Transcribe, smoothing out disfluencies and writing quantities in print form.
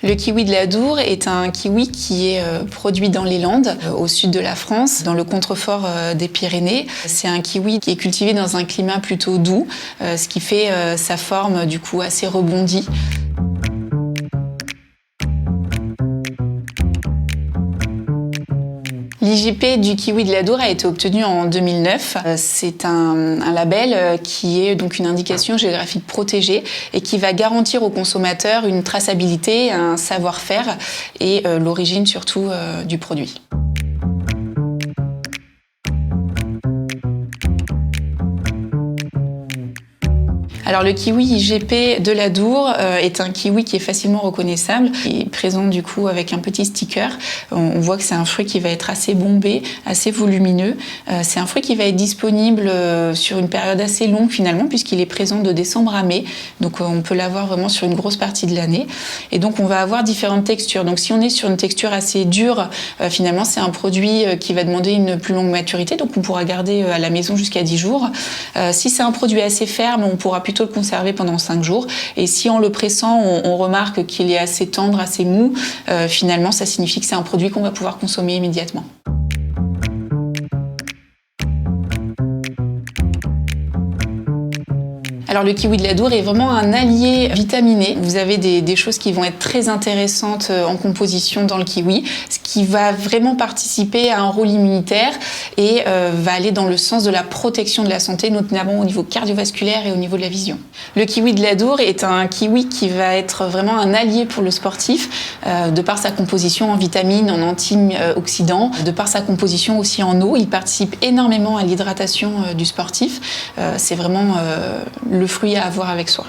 Le kiwi de l'Adour est un kiwi qui est produit dans les Landes, au sud de la France, dans le contrefort des Pyrénées. C'est un kiwi qui est cultivé dans un climat plutôt doux, ce qui fait sa forme du coup assez rebondie. L'IGP du kiwi de l'Adour a été obtenu en 2009. C'est un label qui est donc une indication géographique protégée et qui va garantir aux consommateurs une traçabilité, un savoir-faire et l'origine surtout du produit. Alors le kiwi IGP de l'Adour est un kiwi qui est facilement reconnaissable. Il est présent du coup avec un petit sticker. On voit que c'est un fruit qui va être assez bombé, assez volumineux. C'est un fruit qui va être disponible sur une période assez longue finalement puisqu'il est présent de décembre à mai. Donc on peut l'avoir vraiment sur une grosse partie de l'année. Et donc on va avoir différentes textures. Donc si on est sur une texture assez dure, finalement c'est un produit qui va demander une plus longue maturité. Donc on pourra garder à la maison jusqu'à 10 jours. Si c'est un produit assez ferme, on pourra plutôt le conserver pendant 5 jours. Et si en le pressant, on remarque qu'il est assez tendre, assez mou, finalement, ça signifie que c'est un produit qu'on va pouvoir consommer immédiatement. Alors le kiwi de l'Adour est vraiment un allié vitaminé. Vous avez des choses qui vont être très intéressantes en composition dans le kiwi, ce qui va vraiment participer à un rôle immunitaire et va aller dans le sens de la protection de la santé, notamment au niveau cardiovasculaire et au niveau de la vision. Le kiwi de l'Adour est un kiwi qui va être vraiment un allié pour le sportif, de par sa composition en vitamines, en antioxydants, de par sa composition aussi en eau. Il participe énormément à l'hydratation du sportif. C'est vraiment le fruit à avoir avec soi.